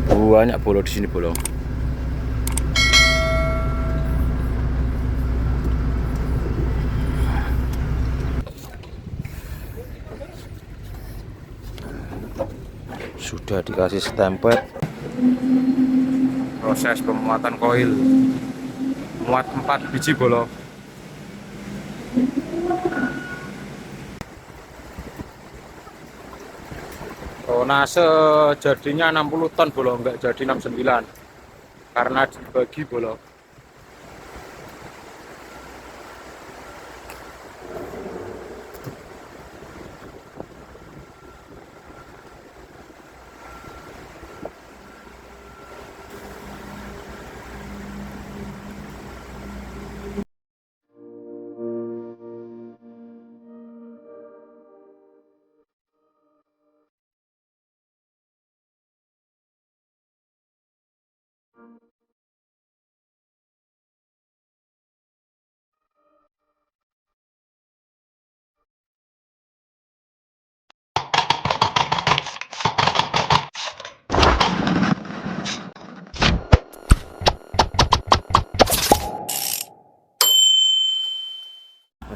mobil banyak bolo di sini bolo. Sudah dikasih stempel. Proses pemuatan koil. Muat 4 biji bolo. Tonase jadinya 60 ton bolo, enggak jadi 69 karena dibagi bolo.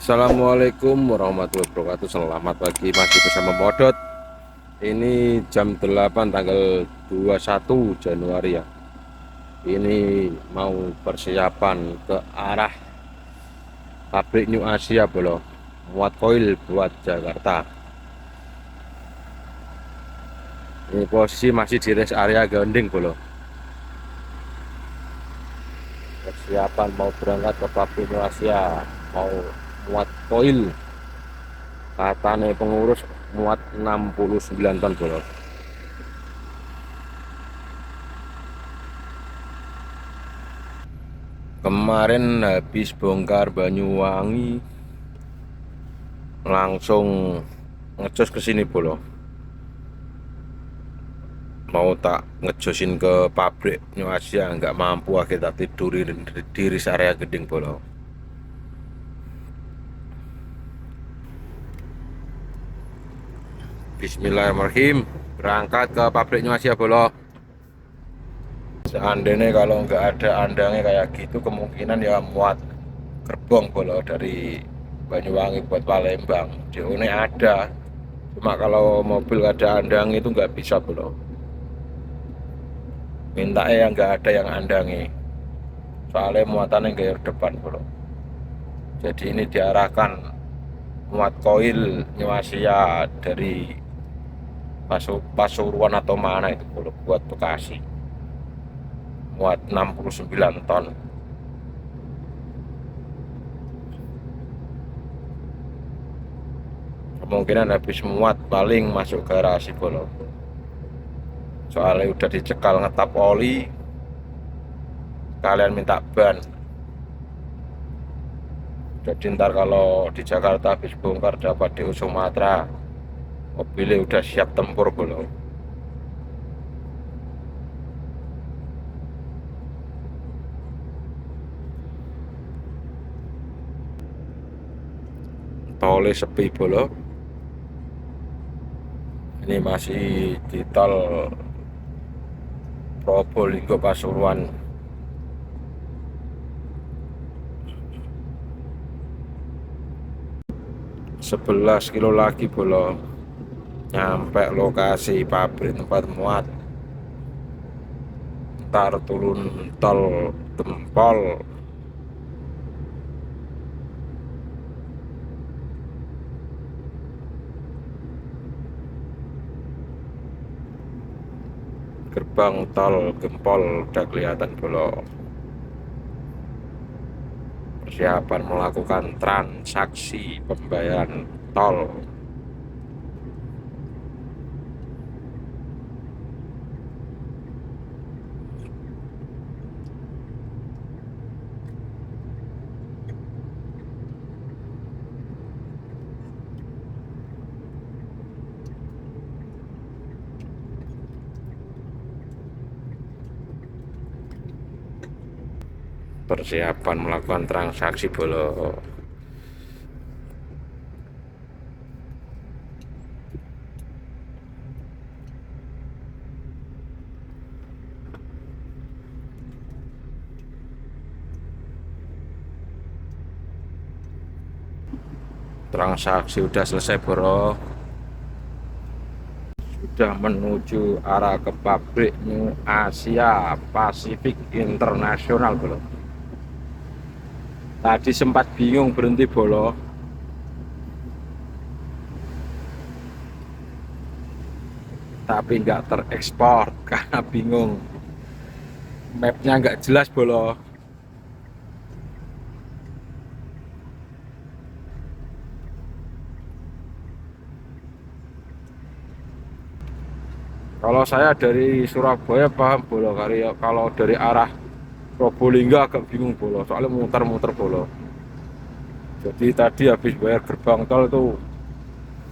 Assalamualaikum warahmatullahi wabarakatuh. Selamat pagi, masih bersama Modot. Ini jam 8 tanggal 21 Januari ya. Ini mau persiapan ke arah pabrik New Asia bolo, muat koil buat Jakarta. Ini posisi masih di rest area Ganding bolo. Persiapan mau berangkat ke pabrik New Asia, mau muat koil. Katanya pengurus muat 69 ton bolo. Kemarin habis bongkar Banyuwangi langsung ngecos ke sini bolo. Mau tak ngejosin ke pabrik New Asia, nggak mampu, akhirnya tidur di rest area Geding bolo. Bismillahirrahmanirrahim, berangkat ke pabrik New Asia bolo. Seandainya kalau nggak ada andangnya kayak gitu, kemungkinan ya muat gerbong bolo dari Banyuwangi buat Palembang. DO-nya ada, cuma kalau mobil ada andang itu nggak bisa bolo. Minta yang nggak ada yang andangi, soalnya muatannya nggak depan bolo. Jadi ini diarahkan muat koil New Asia dari Pasuruan atau mana itu bolo, buat Bekasi. Muat 69 ton. Kemungkinan habis muat paling masuk garasi bolo. Soalnya udah dicekal ngetap oli, kalian minta ban. Jadi ntar kalau di Jakarta habis bongkar dapat DO Sumatera, mobilnya udah siap tempur bolo. Tolnya sepi bolo. Ini masih di tol Probolinggo Pasuruan. Sebelas kilo lagi bolo nyampe lokasi pabrik tempat muat. Ntar turun tol Tempol, gerbang tol Gempol udah kelihatan bolo. Persiapan melakukan transaksi pembayaran tol. Persiapan melakukan transaksi bolo. Transaksi udah selesai bro, sudah menuju arah ke pabrik New Asia Pacific International bro. Tadi sempat bingung berhenti bro, tapi nggak terekspor karena bingung, mapnya nggak jelas bro. Kalau saya dari Surabaya paham bolo, kalau dari arah Probolinggo agak bingung bolo, soalnya muter-muter bolo. Jadi tadi habis bayar gerbang tol itu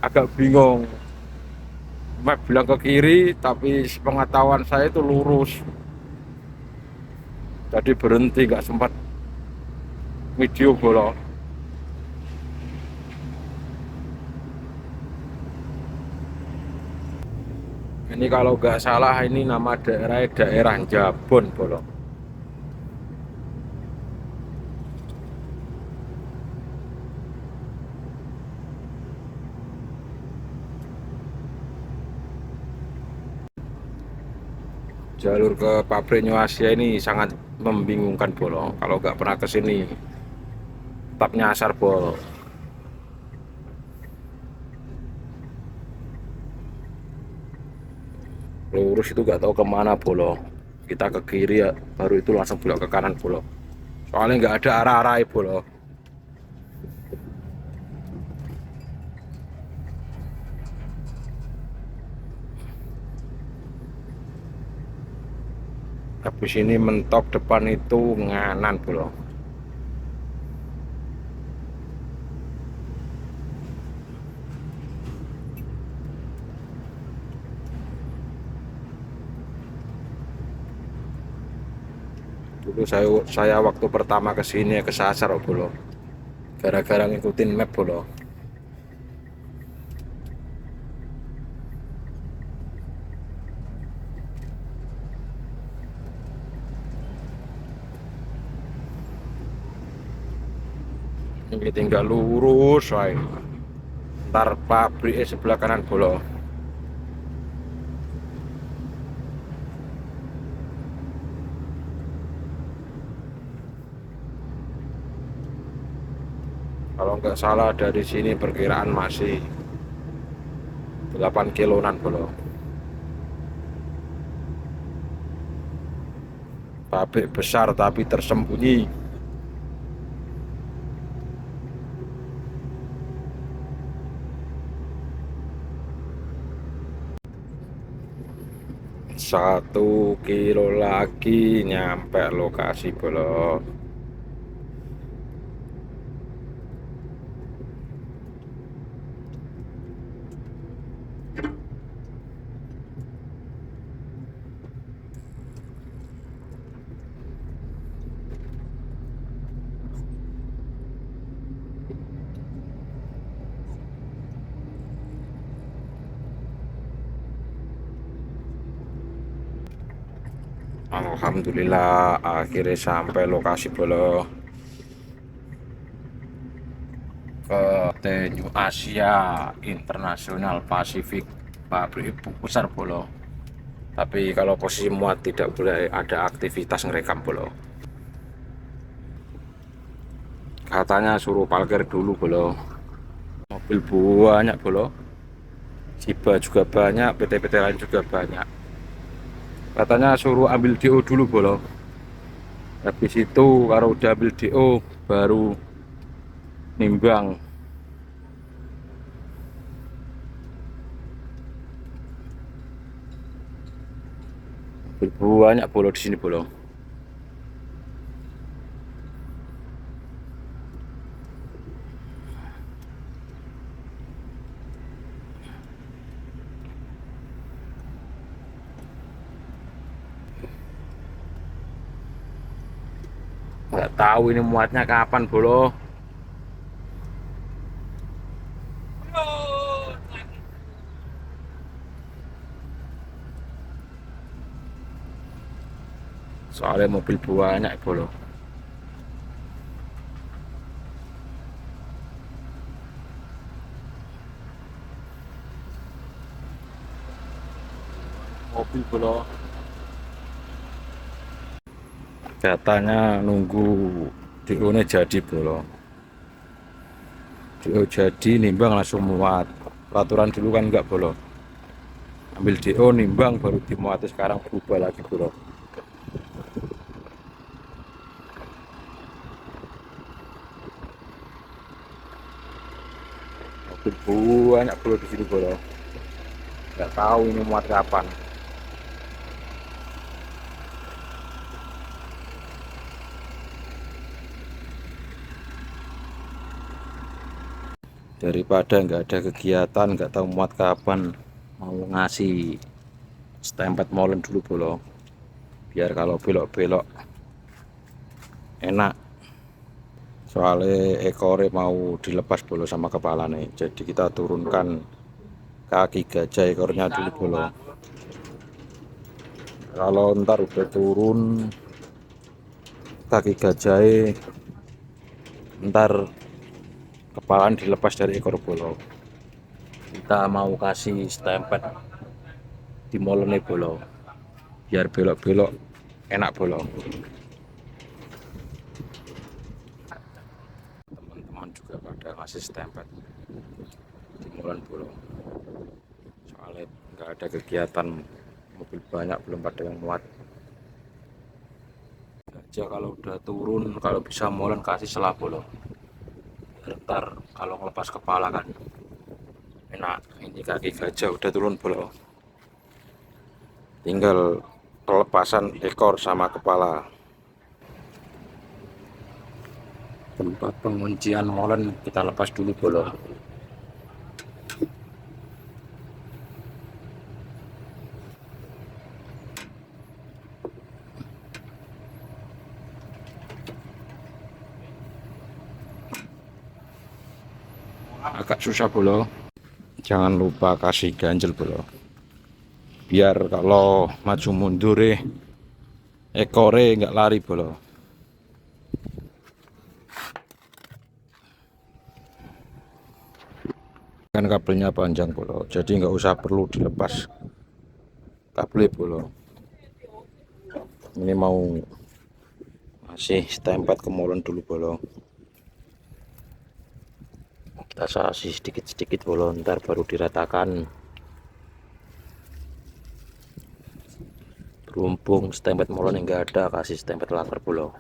agak bingung. Map bilang ke kiri, tapi pengetahuan saya itu lurus. Jadi berhenti, nggak sempat video bolo. Ini kalau nggak salah ini nama daerah Jabon bolo. Jalur ke pabrik New Asia ini sangat membingungkan bolo. Kalau nggak pernah ke sini, tetap nyasar bolo. Lurus itu nggak tahu kemana bolo. Kita ke kiri ya, baru itu langsung belok ke kanan bolo. Soalnya nggak ada arah-arah bolo. Habis ini mentok depan itu nganan bro. Dulu saya waktu pertama ke sini kesasar bro. Gara-gara ngikutin map bro. Ini tinggal lurus say. Ntar pabrik sebelah kanan bro. Kalau nggak salah dari sini perkiraan masih 8 kiloan bro. Pabrik besar tapi tersembunyi. Satu kilo lagi nyampe lokasi bro. Alhamdulillah akhirnya sampai lokasi bolo, ke New Asia International Pacific pabrik besar bolo. Tapi kalau posisi muat tidak boleh ada aktivitas ngerekam bolo. Katanya suruh parkir dulu bolo. Mobil banyak bolo, Ciba juga banyak, PT-PT lain juga banyak. Katanya suruh ambil DO dulu bolo. Habis itu kalau udah ambil DO baru nimbang. Banyak bolo di sini bolo. Nggak tahu ini muatnya kapan bolo. Soalnya mobil banyak bolo. mobil bolo. Katanya nunggu DO nya jadi bolo. DO jadi nimbang langsung muat. Peraturan dulu kan enggak bolo. Ambil DO nimbang baru dimuat, sekarang berubah lagi bolo. Mobil banyak bolo di sini bolo. Nggak tahu ini muat kapan. Daripada nggak ada kegiatan, nggak tahu muat kapan, mau ngasih stempet molen dulu bolo, biar kalau belok-belok enak. Soalnya ekornya mau dilepas bolo sama kepalanya, jadi kita turunkan kaki gajah ekornya dulu bolo. Kalau ntar udah turun kaki gajah, ntar kepala dilepas dari ekor bolo. Kita mau kasih stempet di molennya bolo, biar belok-belok enak bolo. Teman-teman juga pada ngasih stempet di molen bolo, soalnya nggak ada kegiatan, mobil banyak belum pada yang muat aja. Kalau udah turun, kalau bisa molen kasih selah bolo, ntar kalau ngelepas kepala kan enak. Ini kaki gajah udah turun bolo, tinggal pelepasan ekor sama kepala. Tempat penguncian molen kita lepas dulu bolo. Agak susah bolo, jangan lupa kasih ganjel bolo, biar kalau maju mundur ekore nggak lari bolo. Kan kabelnya panjang bolo, jadi nggak usah perlu dilepas kabel bolo. Ini mau masih stempet ke molen dulu bolo, kita kasih sedikit-sedikit bolo, ntar baru diratakan. Berhubung stempet molen yang nggak ada, kasih stempet laker bolo.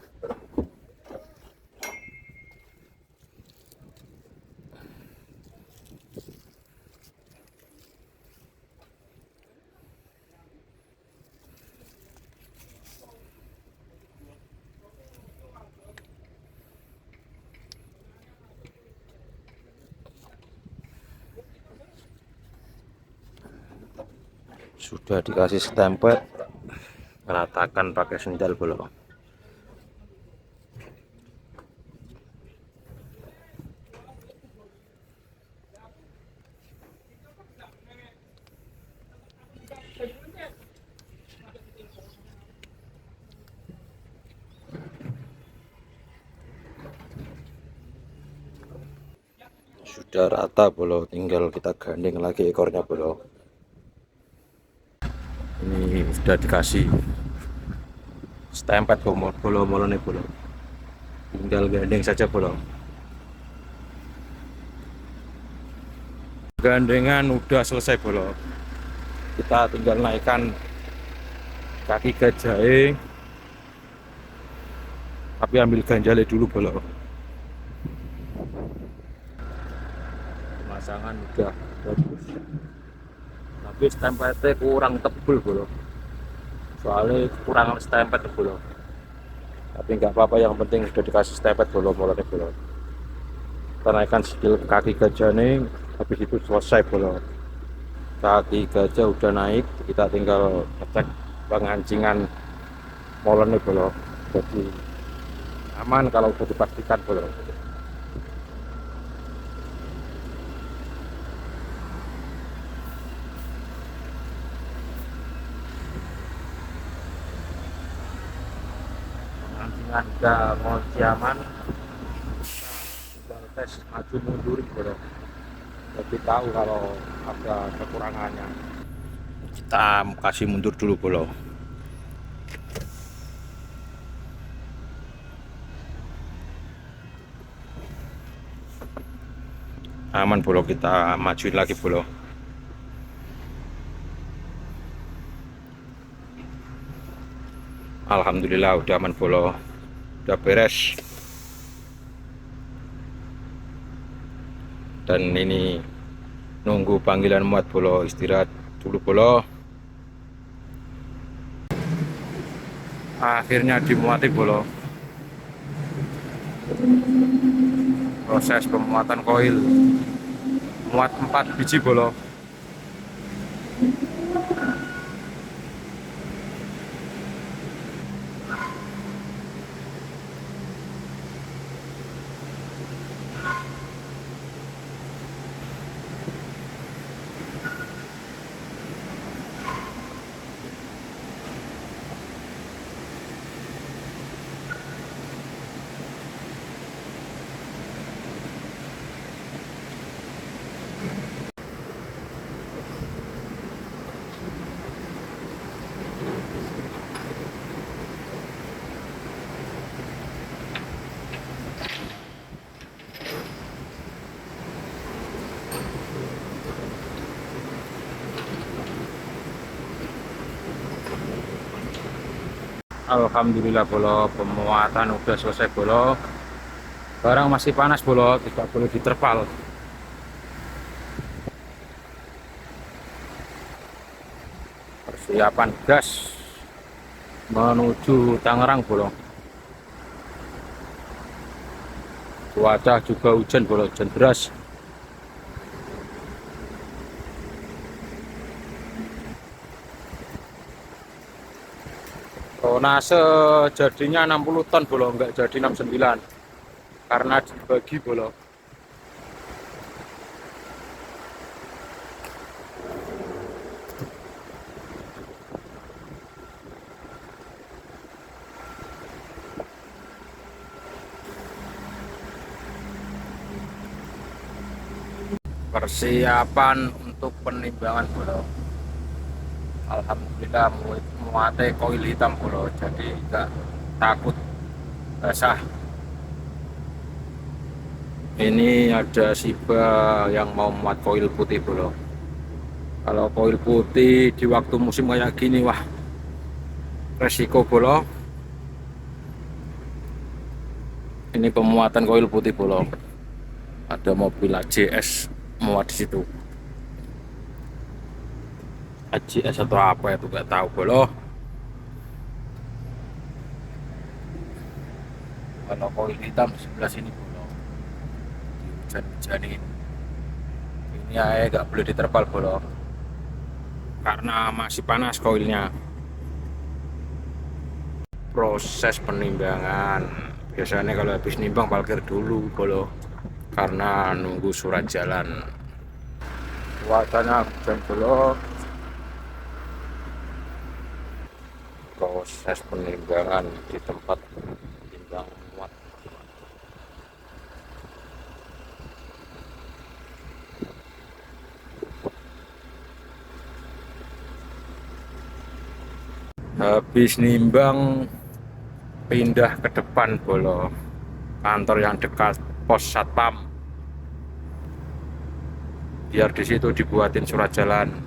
Sudah dikasih stempet, ratakan pakai sendal bolo. Sudah rata bolo, tinggal kita gandeng lagi ekornya bolo. Ini sudah dikasih stempet bolo molonnya bolo, tinggal gandeng saja bolo. Gandengan udah selesai bolo, kita tinggal naikkan kaki gajah, tapi ambil ganjalnya dulu bolo. Pemasangan udah bagus, tapi stempetnya kurang tebel bolo, soalnya kurang stempet bolo. Tapi nggak apa-apa, yang penting sudah dikasih stempet bolo molonnya bolo. Kita naikkan skill kaki gajah nih, habis itu selesai bolo. Kaki gajah udah naik, kita tinggal ngecek pengancingan molennya bolo, jadi aman kalau udah dipastikan bolo. Pengancingan udah ngunci aman, tinggal tes maju mundur bolo, jadi tahu kalau ada kekurangannya. Kita kasih mundur dulu bolo. Aman bolo, kita majuin lagi bolo. Alhamdulillah udah aman bolo, udah beres. Dan ini nunggu panggilan muat bolo, istirahat dulu bolo. Akhirnya dimuati bolo. Proses pemuatan koil, muat 4 biji bolo. Alhamdulillah bolo, pemuatan udah selesai bolo. Barang masih panas bolo, tidak boleh diterpal. Persiapan gas menuju Tangerang bolo. Cuaca juga hujan bolo, hujan deras. Tonase jadinya 60 ton bolo, enggak jadi 69 karena dibagi bolo. Persiapan untuk penimbangan bolo. Alhamdulillah muate koil hitam bolo, jadi enggak takut basah. Ini ada Shiba yang mau muat koil putih bolo. Kalau koil putih di waktu musim kayak gini, wah resiko bolo. Ini pemuatan koil putih bolo. Ada mobil AJS muat di situ. AJS atau apa itu nggak tahu bolo. Kalau koil hitam di sebelah sini bolo, hujan-hujanin. Ini air nggak boleh diterpal bolo, karena masih panas koilnya. Proses penimbangan biasanya kalau habis nimbang parkir dulu bolo, karena nunggu surat jalan. Cuacanya hujan bolo. Proses penimbangan di tempat timbang muat. Habis nimbang pindah ke depan bolo, kantor yang dekat pos satpam, biar di situ dibuatin surat jalan.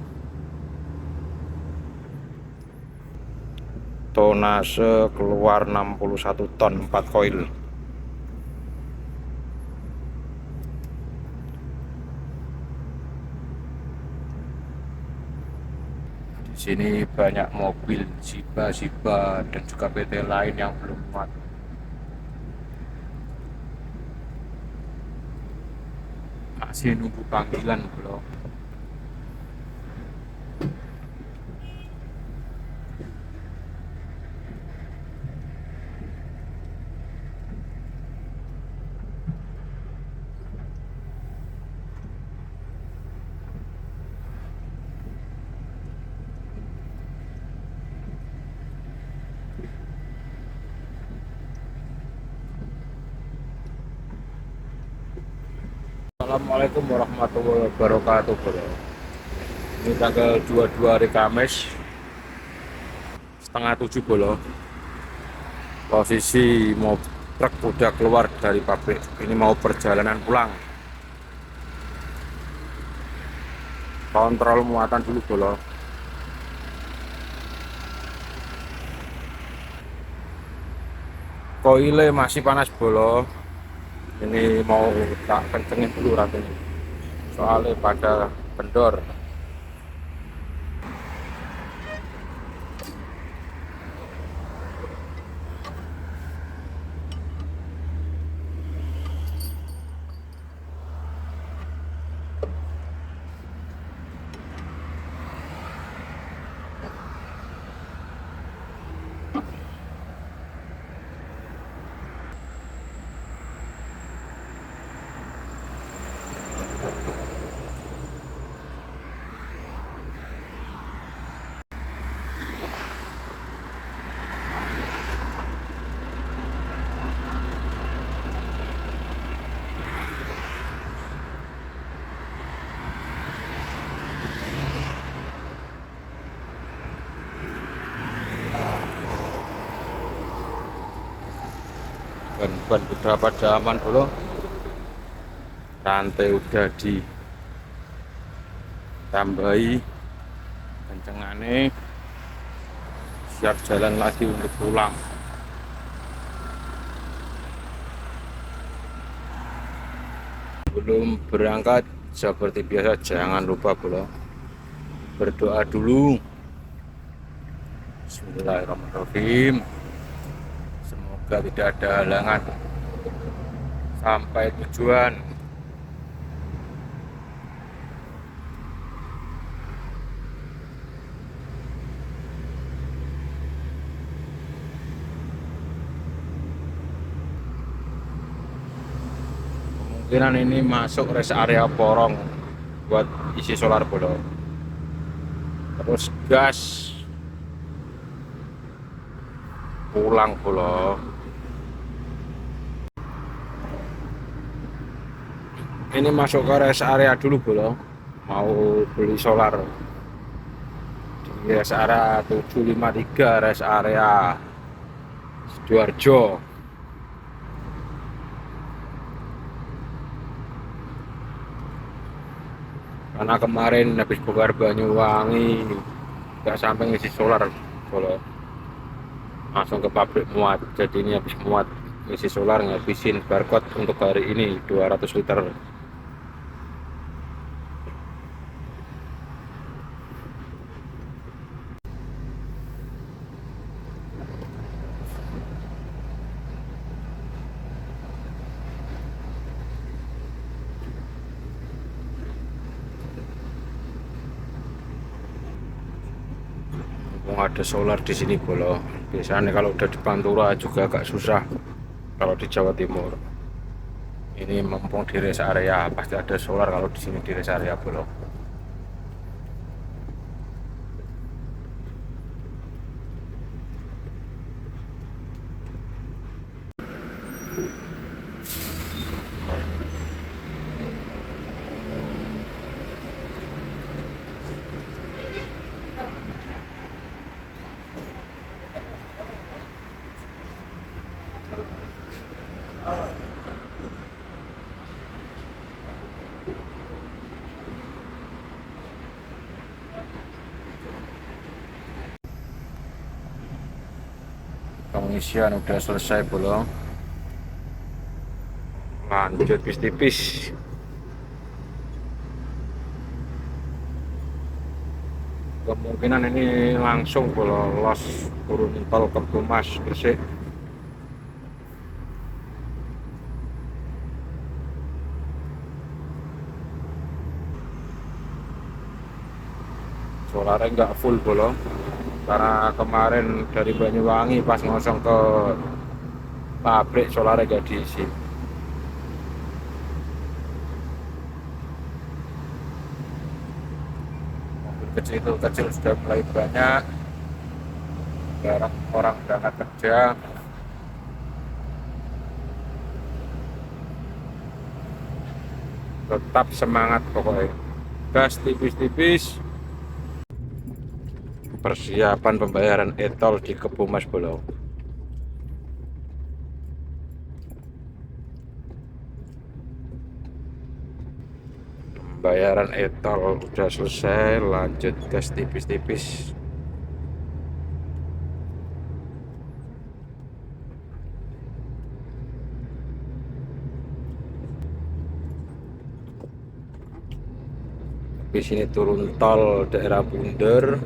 Tonase keluar 61 ton 4 koil. Di sini banyak mobil Shiba dan juga PT lain yang belum muat. Masih nunggu panggilan bro. Assalamualaikum warahmatullahi wabarakatuh bro. Ini tanggal 22 hari Kamis, setengah 7 bolo. Posisi mau truk udah keluar dari pabrik. Ini mau perjalanan pulang. Kontrol muatan dulu bolo. Koile masih panas bolo. Ini mau tak kencengin dulu rantai. Soalnya pada kendor. Ban udah pada aman dulu, rantai udah ditambahi kencengane, siap jalan lagi untuk pulang. Belum berangkat seperti biasa jangan lupa bro, berdoa dulu. Bismillahirrahmanirrahim. Semoga tidak ada halangan sampai tujuan. Kemungkinan ini masuk rest area Porong buat isi solar bolo. Terus gas pulang bolo. Ini masuk ke rest area dulu bolo, mau beli solar di rest area 753, rest area Sidoarjo. Karena kemarin habis bongkar Banyuwangi nggak sampai ngisi solar bolo, langsung ke pabrik muat. Jadi ini habis muat ngisi solar, ngabisin barcode untuk hari ini 200 liter. Ada solar di sini bolo. Biasanya kalau udah di Pantura juga agak susah kalau di Jawa Timur. Ini mumpung di rest area pasti ada solar kalau di sini di rest area bolo. Pengisian udah selesai belum? Lanjut tipis-tipis. Kemungkinan ini langsung belum los turun tol ke Tumas Gresik. Solarnya nggak full belum, karena kemarin dari Banyuwangi pas ngosong ke pabrik solarnya nggak diisi. Mobil kecil sudah mulai banyak, sekarang orang berangkat kerja. Tetap semangat pokoknya, gas tipis-tipis, Persiapan pembayaran e-tol di Kebumas Bolo. Pembayaran e-tol udah selesai, lanjut gas tipis-tipis. Habis ini turun tol daerah Bunder,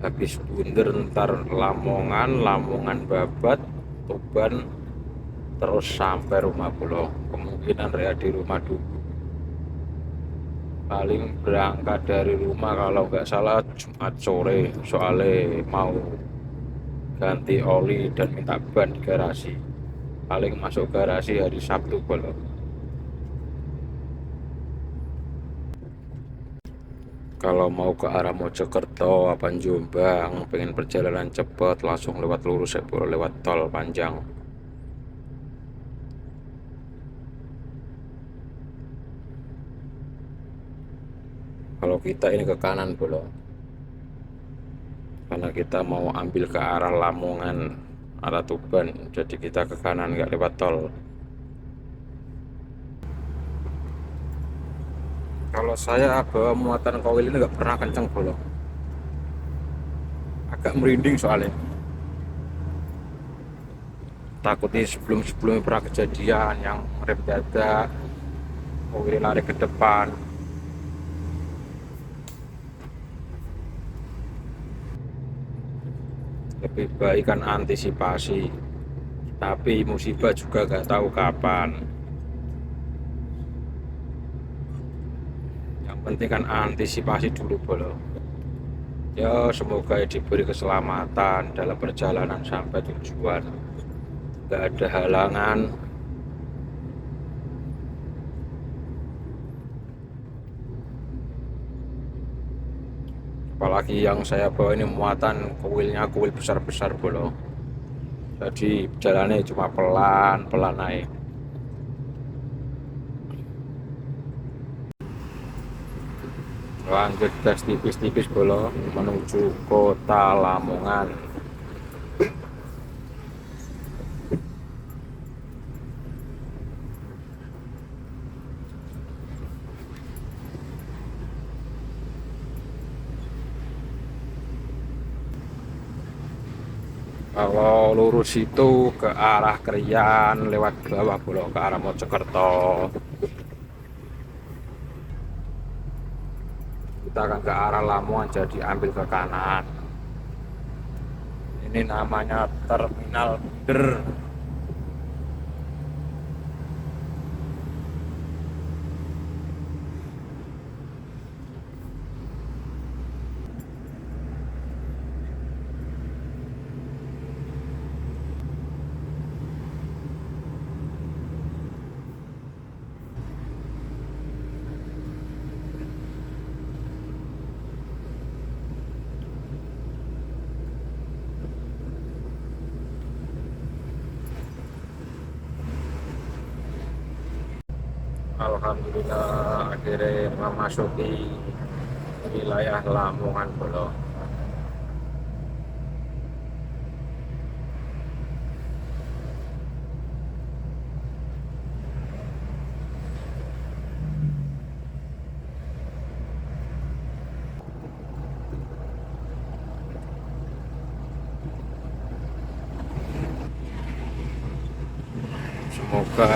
habis Bunder ntar Lamongan, Lamongan Babat, Tuban, terus sampai rumah Bolo. Kemungkinan Rea di rumah dulu. Paling berangkat dari rumah kalau nggak salah Jumat sore, soalnya mau ganti oli dan minta ban di garasi. Paling masuk garasi hari Sabtu Bolo. Kalau mau ke arah Mojokerto apa Jombang, pengen perjalanan cepat langsung lewat lurus ya Bolo, lewat tol panjang. Kalau kita ini ke kanan Bolo, karena kita mau ambil ke arah Lamongan, arah Tuban, jadi kita ke kanan nggak lewat tol. Kalau saya bawa muatan koil ini nggak pernah kenceng Bolo, agak merinding soalnya. Takutnya sebelum-sebelumnya pernah kejadian yang rem dadak, mobil lari ke depan. Lebih baik kan antisipasi, tapi musibah juga gak tahu kapan. Yang penting kan antisipasi dulu Bolo. Ya semoga diberi keselamatan dalam perjalanan sampai tujuan, gak ada halangan. Apalagi yang saya bawa ini muatan kuil besar-besar Bolo, jadi jalannya cuma pelan-pelan naik. Lanjut gas tipis-tipis Bolo menuju kota Lamongan. Kalau lurus itu ke arah Krian lewat bawah Bolo ke arah Mojokerto. Kita akan ke arah Lamongan, jadi ambil ke kanan. Ini namanya Terminal Der. Alhamdulillah akhirnya memasuki wilayah Lamongan Bolo. Semoga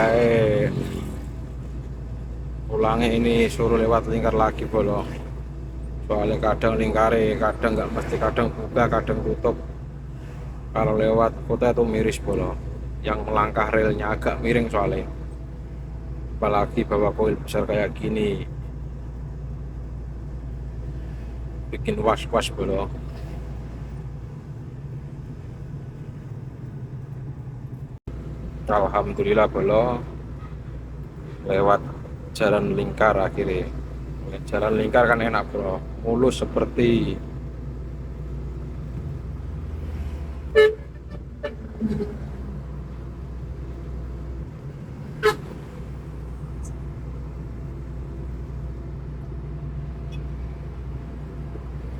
pulangnya ini suruh lewat lingkar lagi Bolo, soalnya kadang lingkare kadang nggak mesti, kadang buka kadang tutup. Kalau lewat kota itu miris Bolo, yang melangkah relnya agak miring soalnya, apalagi bawa koil besar kayak gini bikin was-was Bolo. Alhamdulillah Bolo lewat jalan lingkar akhirnya. Jalan lingkar kan enak Bro, mulus seperti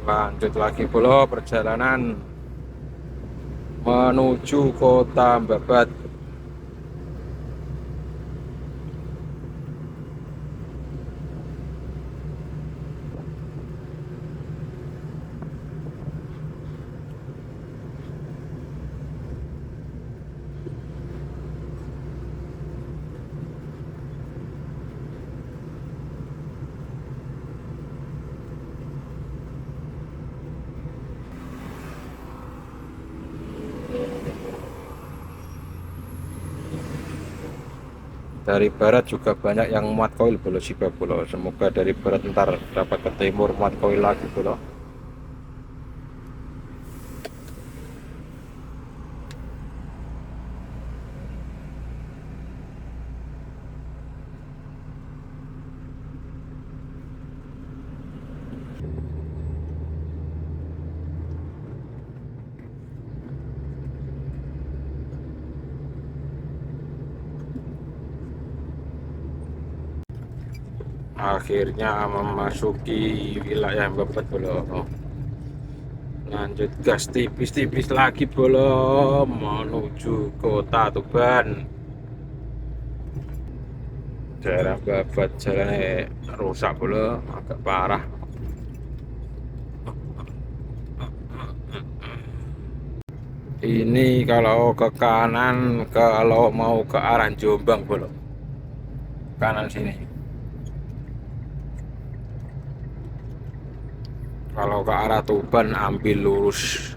Lanjut lagi bolo perjalanan menuju kota Babat. Dari barat juga banyak yang muat koil bolo Siba bolo. Semoga dari barat ntar dapat ke timur muat koil lagi bolo. Akhirnya memasuki wilayah Babat bolo. Lanjut gas tipis-tipis lagi bolo menuju kota Tuban. Daerah Babat jalannya rusak bolo, agak parah. Ini kalau ke kanan, kalau mau ke arah Jombang bolo, kanan sini. Kalau ke arah Tuban ambil lurus.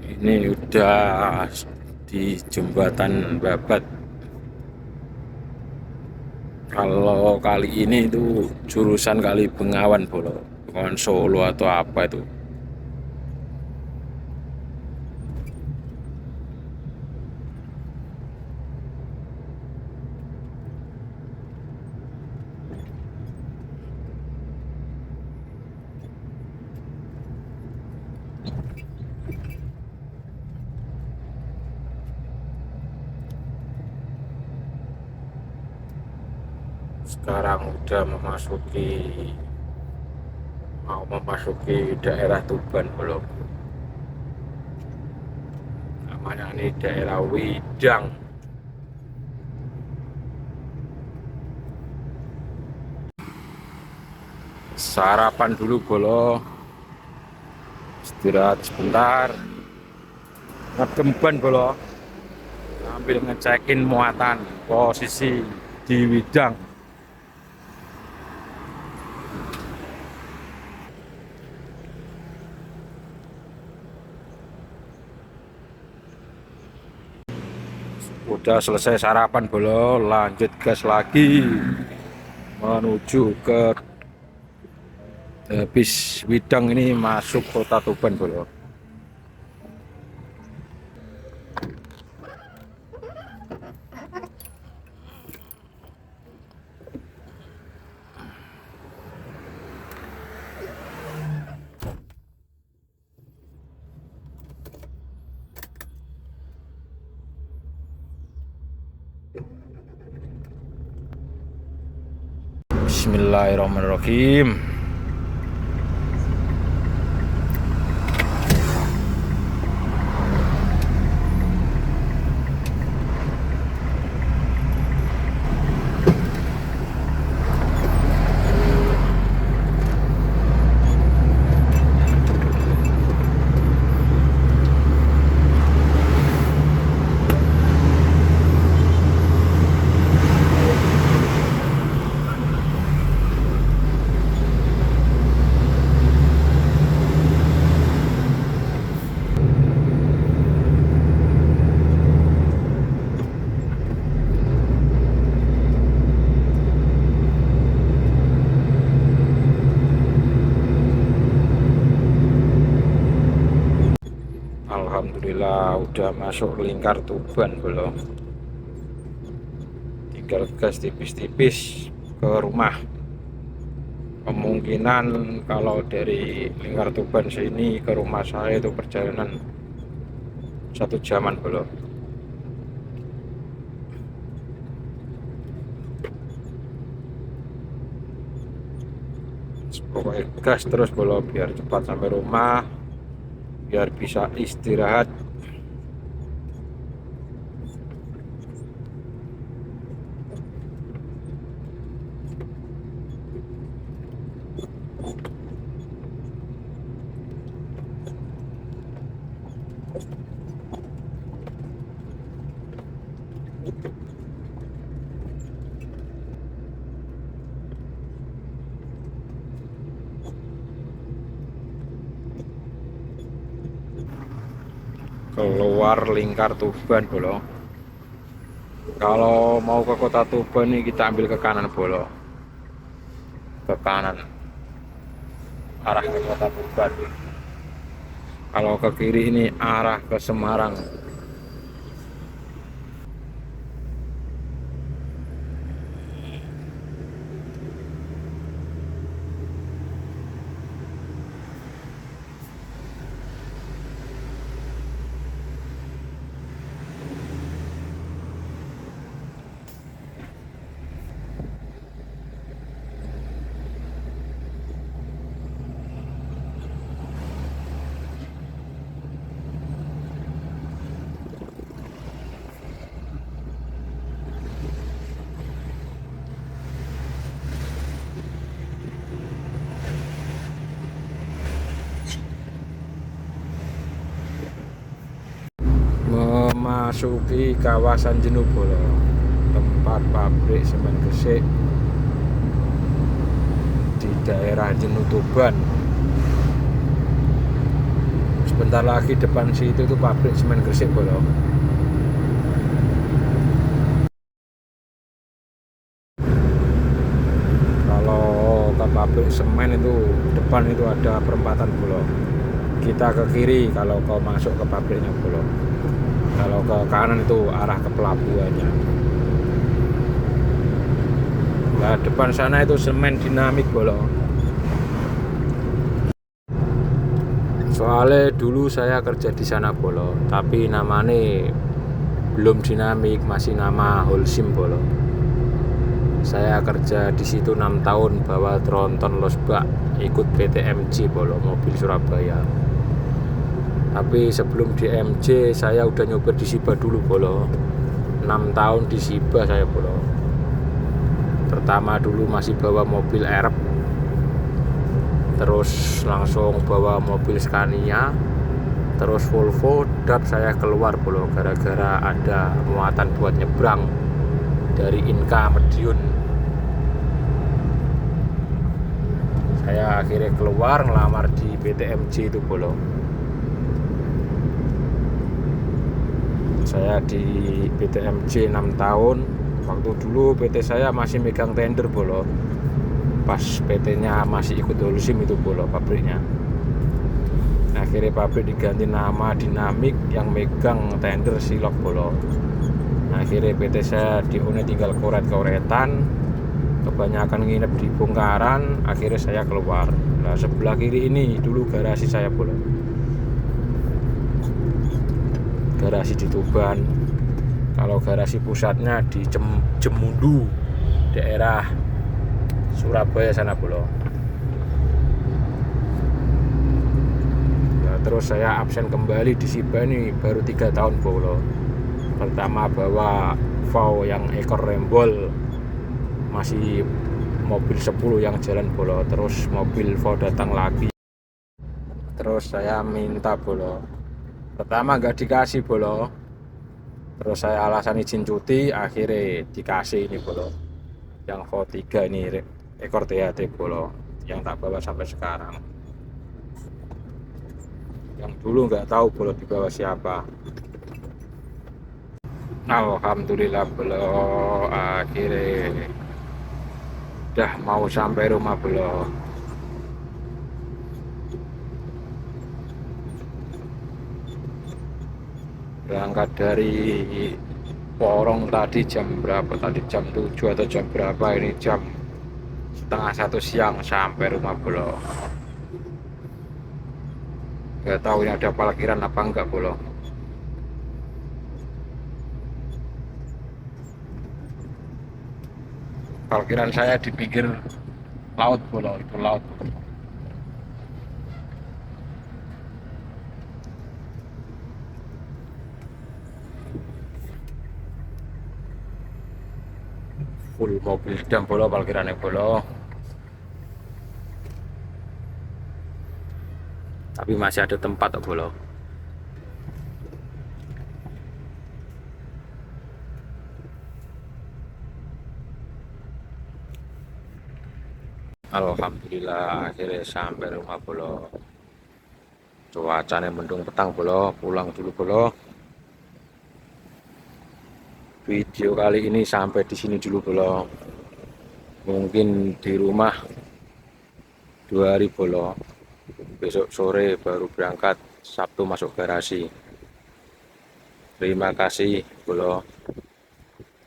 Ini udah di jembatan Babat. Kalau kali ini itu jurusan Kali Bengawan bolo, Bengawan Solo atau apa itu. Sekarang udah mau memasuki daerah Tuban belum. Namanya ini daerah Widang. Sarapan dulu bolo, istirahat sebentar, ngedemban bolo, sambil ngecekin muatan posisi di Widang. Udah selesai sarapan bolo, lanjut gas lagi menuju ke bis Widang ini masuk kota Tuban bolo. Bismillahirrahmanirrahim. Alhamdulillah udah masuk lingkar Tuban belum. Tinggal gas tipis-tipis ke rumah. Kemungkinan kalau dari Lingkar Tuban sini ke rumah saya itu perjalanan 1 jaman belum. Pokoknya gas terus belum biar cepat sampai rumah, biar bisa istirahat. Keluar Lingkar Tuban bolo. Kalau mau ke kota Tuban nih kita ambil ke kanan bolo, ke kanan arah ke kota Tuban. Kalau ke kiri ini arah ke Semarang. Memasuki kawasan Jenubolo, tempat pabrik semen Gresik di daerah Jenuh Tuban. Sebentar lagi depan situ tuh pabrik semen Gresik bolo. Kalau ke pabrik semen itu depan itu ada perempatan bolo. Kita ke kiri kalau kau masuk ke pabriknya bolo. Kalau ke kanan itu arah ke pelabuhannya. Nah, depan sana itu semen dinamik bolo. Soalnya dulu saya kerja di sana bolo, tapi namanya belum dinamik, masih nama Holcim bolo. Saya kerja di situ 6 tahun bawa tronton losbak, ikut PTMJ bolo, mobil Surabaya. Tapi sebelum di MJ saya udah nyoba di Siba dulu bolo. 6 tahun di Siba saya bolo. Pertama dulu masih bawa mobil Erep, terus langsung bawa mobil Scania, terus Volvo, dan saya keluar bolo gara-gara ada muatan buat nyebrang dari Inka Madiun. Saya akhirnya keluar ngelamar di PTMJ itu bolo. Saya di PTMJ 6 tahun. Waktu dulu PT saya masih megang tender bolo. Pas PT-nya masih ikut Holcim itu bolo pabriknya. Akhirnya pabrik diganti nama Dinamik, yang megang tender Silok bolo. Akhirnya PT saya dihuni tinggal koret-koretan, kebanyakan nginep di bongkaran. Akhirnya saya keluar. Nah, sebelah kiri ini dulu garasi saya bolo. Garasi di Tuban. Kalau garasi pusatnya di Jemundu, daerah Surabaya sana bolo. Nah, terus saya absen kembali di Siba ini baru 3 tahun bolo. Pertama bawa VAW yang ekor rembol, masih mobil 10 yang jalan bolo. Terus mobil VAW datang lagi, terus saya minta bolo. Pertama nggak dikasih bolo, terus saya alasan izin cuti, akhirnya dikasih ini bolo, yang VAW 3 ini ekor THT bolo, yang tak bawa sampai sekarang. Yang dulu nggak tahu bolo dibawa siapa. Alhamdulillah bolo, akhirnya udah mau sampai rumah bolo. Berangkat dari Porong tadi jam berapa? Tadi jam 7 atau jam berapa? Ini jam setengah 1 siang sampai rumah bolo. Gak tahu ini ada parkiran apa enggak bolo. Parkiran saya di pinggir laut bolo, itu laut. Full mobil dan bolo parkirannya bolo. Tapi masih ada tempat bolo. Alhamdulillah akhirnya sampai rumah bolo. Cuacanya mendung petang bolo, pulang dulu bolo. Video kali ini sampai di sini dulu bolo. Mungkin di rumah 2 hari bolo. Besok sore baru berangkat, Sabtu masuk garasi. Terima kasih bolo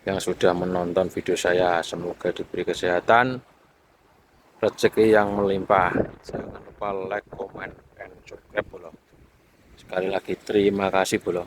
yang sudah menonton video saya. Semoga diberi kesehatan, rezeki yang melimpah. Jangan lupa like, comment, and subscribe bolo. Sekali lagi terima kasih bolo.